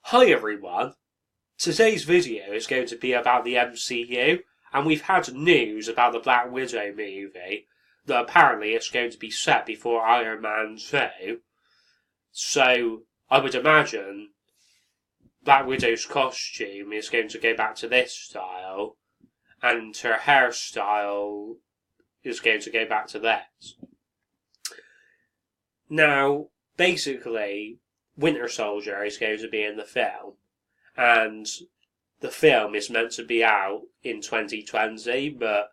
Hi everyone, today's video is going to be about the MCU, and we've had news about the Black Widow movie that apparently it's going to be set before Iron Man 2. So I would imagine Black Widow's costume is going to go back to this style, and her hairstyle is going to go back to this. Now, basically, Winter Soldier is going to be in the film, and the film is meant to be out in 2020, but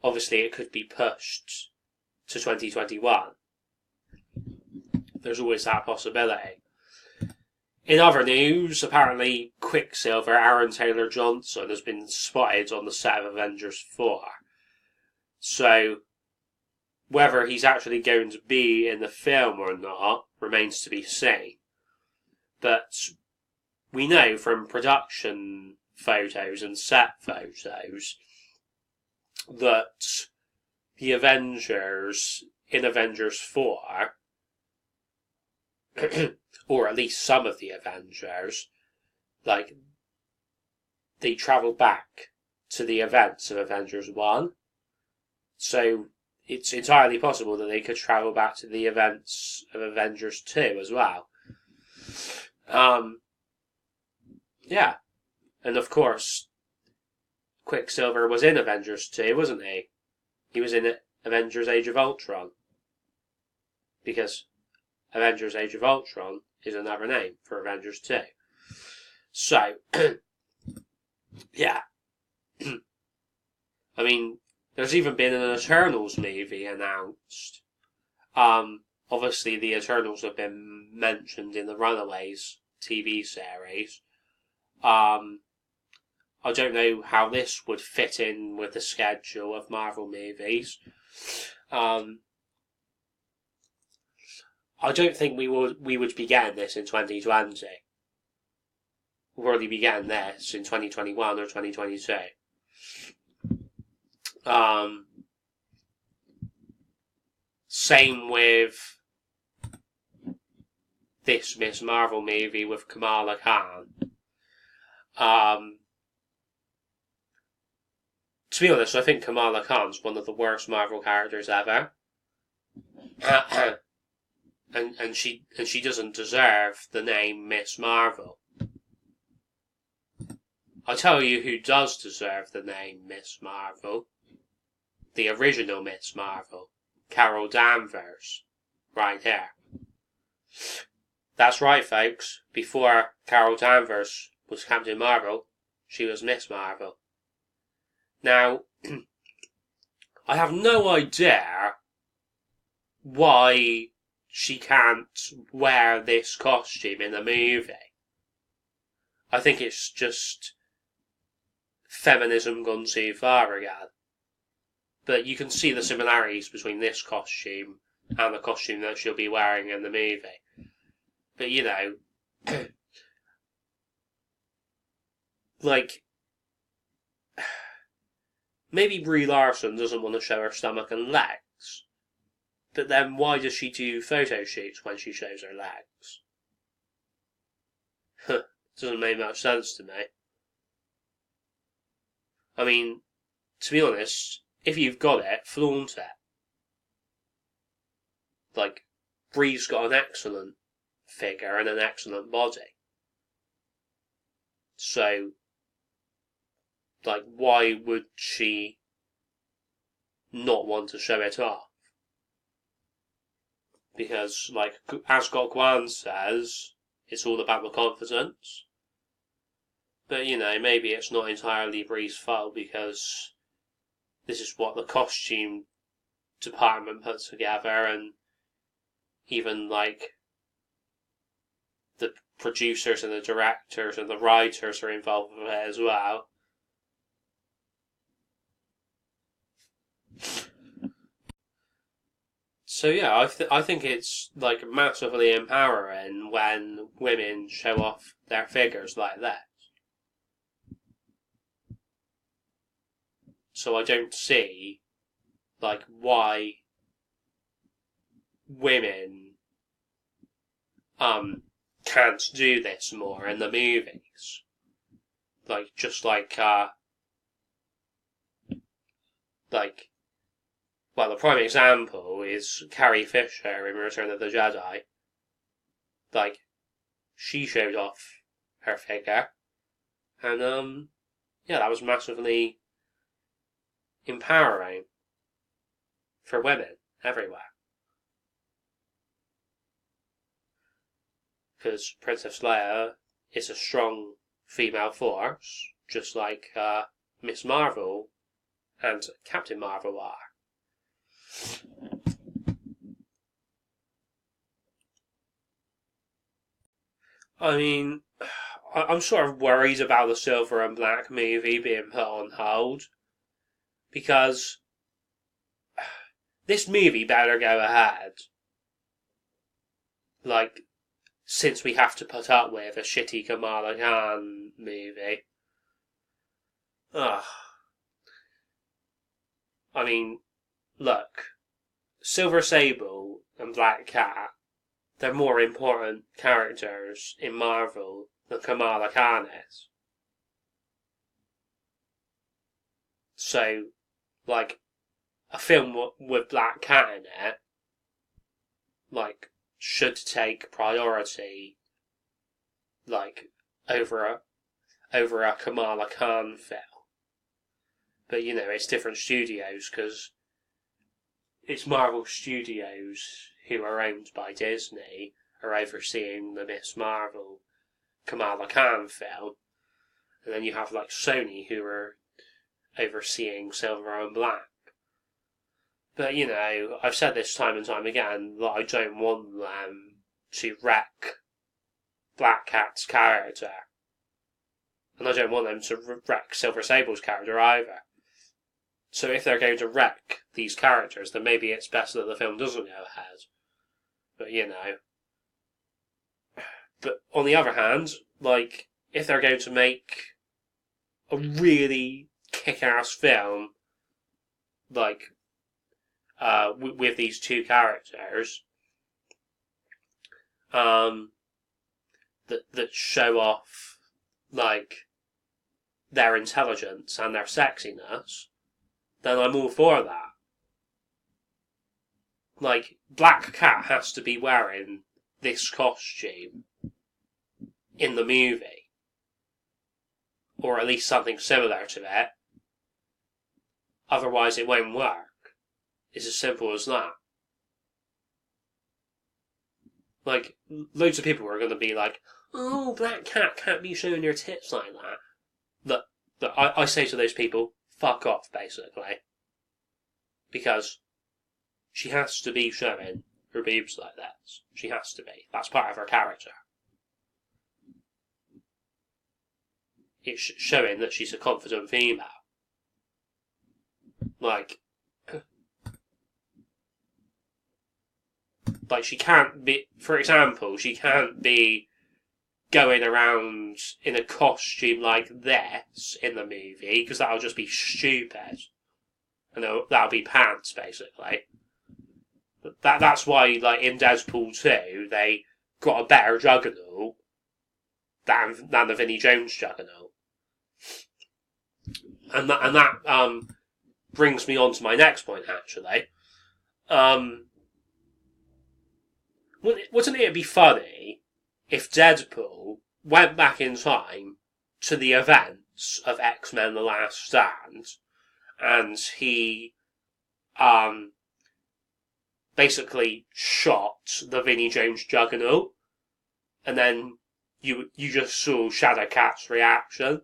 obviously it could be pushed to 2021. There's always that possibility. In other news, apparently Quicksilver, Aaron Taylor-Johnson, has been spotted on the set of Avengers 4. So, whether he's actually going to be in the film or not remains to be seen. But we know from production photos and set photos that the Avengers in Avengers 4, or at least some of the Avengers, they travel back to the events of Avengers 1. So it's entirely possible that they could travel back to the events of Avengers 2 as well. Yeah. And of course, Quicksilver was in Avengers 2, wasn't he? He was in Avengers Age of Ultron. Because Avengers Age of Ultron is another name for Avengers 2. So, yeah. I mean, there's even been an Eternals movie announced. Obviously the Eternals have been mentioned in the Runaways TV series. I don't know how this would fit in with the schedule of Marvel movies. I don't think we would be getting this in 2020. We'll probably be getting this in 2021 or 2022. Same with this Miss Marvel movie with Kamala Khan. To be honest, I think Kamala Khan's one of the worst Marvel characters ever. and she doesn't deserve the name Miss Marvel. I'll tell you who does deserve the name Miss Marvel. The original Miss Marvel, Carol Danvers, right here. That's right, folks. Before Carol Danvers was Captain Marvel, she was Miss Marvel. Now, I have no idea why she can't wear this costume in the movie. I think it's just feminism gone too far again. But you can see the similarities between this costume and the costume that she'll be wearing in the movie. But, you know, maybe Brie Larson doesn't want to show her stomach and legs. But then why does she do photo shoots when she shows her legs? Doesn't make much sense to me. I mean, to be honest, if you've got it, flaunt it. Brie's got an excellent figure and an excellent body. So, why would she not want to show it off? Because, as Scott Gwan says, it's all about the confidence. But, you know, maybe it's not entirely Brie's fault because this is what the costume department put together, and even, the producers and the directors and the writers are involved with it as well. So yeah, I think it's massively empowering when women show off their figures like that. So I don't see why women can't do this more in the movies. Like, just like, well, the prime example is Carrie Fisher in Return of the Jedi. Like, she showed off her figure, and, yeah, that was massively empowering for women everywhere. Because Princess Leia is a strong female force, just like Miss Marvel and Captain Marvel are. I mean, I'm sort of worried about the Silver and Black movie being put on hold, because this movie better go ahead. Like, since we have to put up with a shitty Kamala Khan movie. Ugh. I mean, look, Silver Sable and Black Cat, they're more important characters in Marvel than Kamala Khan is. So, like, a film with Black Cat in it, like, should take priority, like, over a Kamala Khan film. But, you know, it's different studios, because it's Marvel Studios, who are owned by Disney, are overseeing the Miss Marvel Kamala Khan film. And then you have, like, Sony, who are overseeing Silver and Black. But, you know, I've said this time and time again, that I don't want them to wreck Black Cat's character. And I don't want them to wreck Silver Sable's character either. So if they're going to wreck these characters, then maybe it's best that the film doesn't go ahead. But, you know. But on the other hand, like, if they're going to make a really kick-ass film, like, with these two characters, that show off, like, their intelligence and their sexiness, then I'm all for that. Like, Black Cat has to be wearing this costume in the movie. Or at least something similar to it. Otherwise it won't work. It's as simple as that. Like, loads of people are going to be like, oh, Black Cat can't be showing her tits like that. That I say to those people, fuck off, basically. Because she has to be showing her boobs like this. She has to be. That's part of her character. It's showing that she's a confident female. Like, she can't be, for example, she can't be going around in a costume like this in the movie, because that'll just be stupid. And that'll be pants, basically. That's why, like, in Deadpool 2, they got a better Juggernaut than the Vinnie Jones Juggernaut. And that brings me on to my next point, actually. Wouldn't it be funny if Deadpool went back in time to the events of X-Men The Last Stand, and he basically shot the Vinnie Jones Juggernaut, and then you just saw Shadowcat's reaction?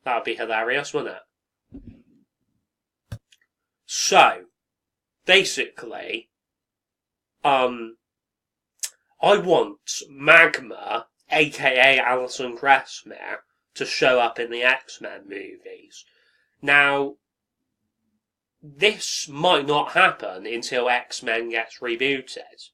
That would be hilarious, wouldn't it? So, basically, I want Magma, aka Alison Cressmere, to show up in the X-Men movies. Now, this might not happen until X-Men gets rebooted.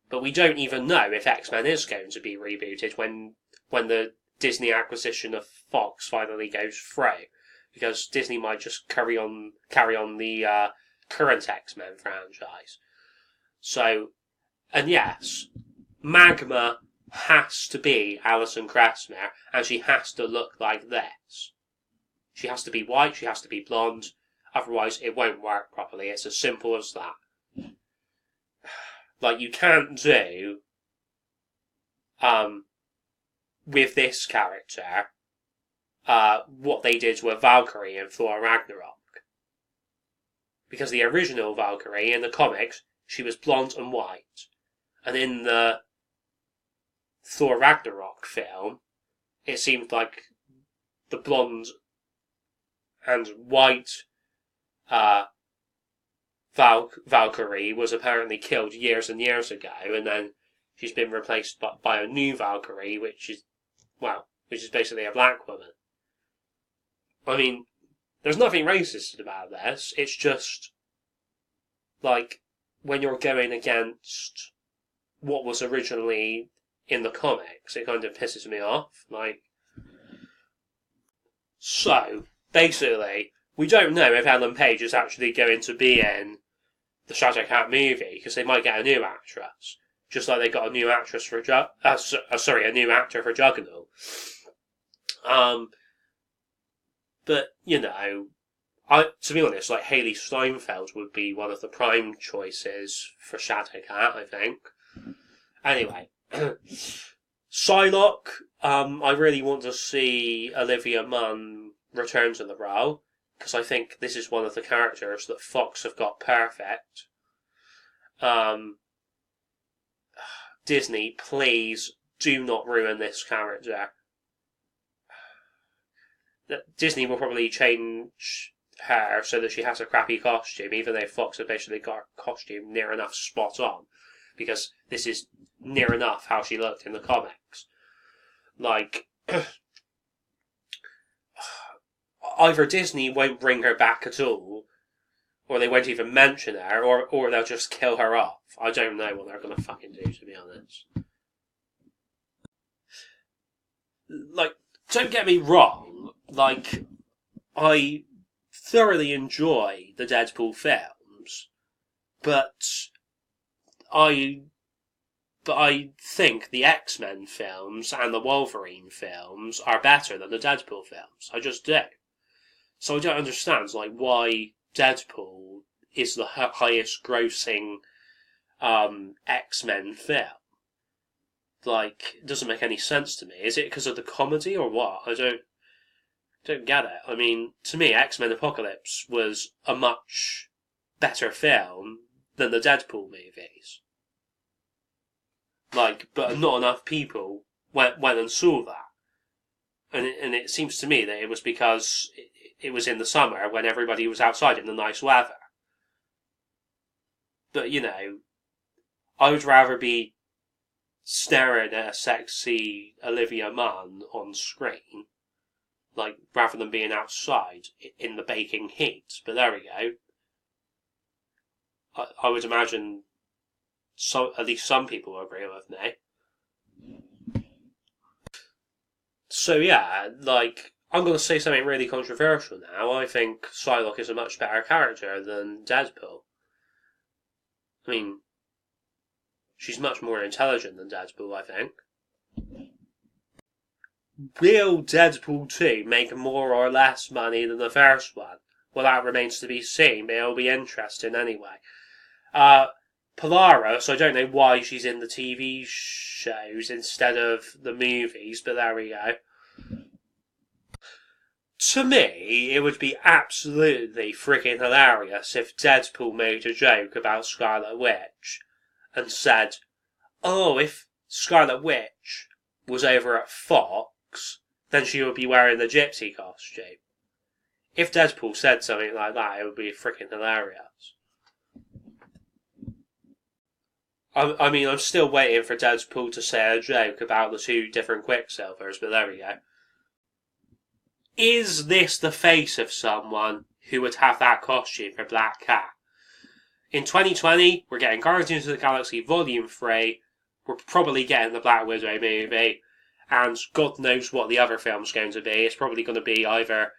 But we don't even know if X-Men is going to be rebooted when the Disney acquisition of Fox finally goes through. Because Disney might just carry on the current X-Men franchise. So, and yes, Magma has to be Alison Kressner, and she has to look like this. She has to be white, she has to be blonde, otherwise it won't work properly. It's as simple as that. Like, you can't do, with this character, what they did with Valkyrie in Thor Ragnarok. Because the original Valkyrie, in the comics, she was blonde and white. And in the Thor Ragnarok film, it seemed like the blonde and white Valkyrie was apparently killed years and years ago, and then she's been replaced by a new Valkyrie, which is basically a black woman. I mean, there's nothing racist about this. It's just, like, when you're going against what was originally in the comics, it kind of pisses me off. Like, so, basically, we don't know if Ellen Page is actually going to be in the Shadowcat movie, because they might get a new actress. Just like they got a new actress for a new actor for Juggernaut. But, you know, to be honest, like, Haley Steinfeld would be one of the prime choices for Shadowcat, I think. Anyway, Psylocke, I really want to see Olivia Munn return to the role, because I think this is one of the characters that Fox have got perfect. Disney, please do not ruin this character. Disney will probably change her so that she has a crappy costume, even though Fox have basically got her costume near enough spot on, because this is near enough how she looked in the comics. Like, either Disney won't bring her back at all, or they won't even mention her, or they'll just kill her off. I don't know what they're gonna fucking do, to be honest. Like, don't get me wrong, like, I thoroughly enjoy the Deadpool films, but I think the X-Men films and the Wolverine films are better than the Deadpool films. I just do. So I don't understand, like, why Deadpool is the highest grossing X-Men film. Like, it doesn't make any sense to me. Is it because of the comedy or what? I don't get it. I mean, to me, X-Men Apocalypse was a much better film than the Deadpool movies. Like, but not enough people went and saw that. And it seems to me that it was because it was in the summer when everybody was outside in the nice weather. But, you know, I would rather be staring at a sexy Olivia Munn on screen, like, rather than being outside in the baking heat. But there we go. I would imagine at least some people agree with me. So yeah, like, I'm going to say something really controversial now. I think Psylocke is a much better character than Deadpool. I mean, she's much more intelligent than Deadpool, I think. Will Deadpool 2 make more or less money than the first one? Well, that remains to be seen, but it'll be interesting anyway. Polaris, I don't know why she's in the TV shows instead of the movies, but there we go. To me, it would be absolutely freaking hilarious if Deadpool made a joke about Scarlet Witch and said, oh, if Scarlet Witch was over at Fox, then she would be wearing the gypsy costume. If Deadpool said something like that, it would be freaking hilarious. I mean, I'm still waiting for Deadpool to say a joke about the two different Quicksilvers, but there we go. Is this the face of someone who would have that costume for Black Cat? In 2020, we're getting Guardians of the Galaxy Volume 3, we're probably getting the Black Widow movie, and God knows what the other film's going to be. It's probably going to be either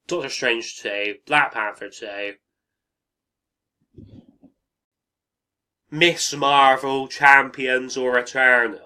Doctor Strange 2, Black Panther 2, Miss Marvel, Champions, or Eternals.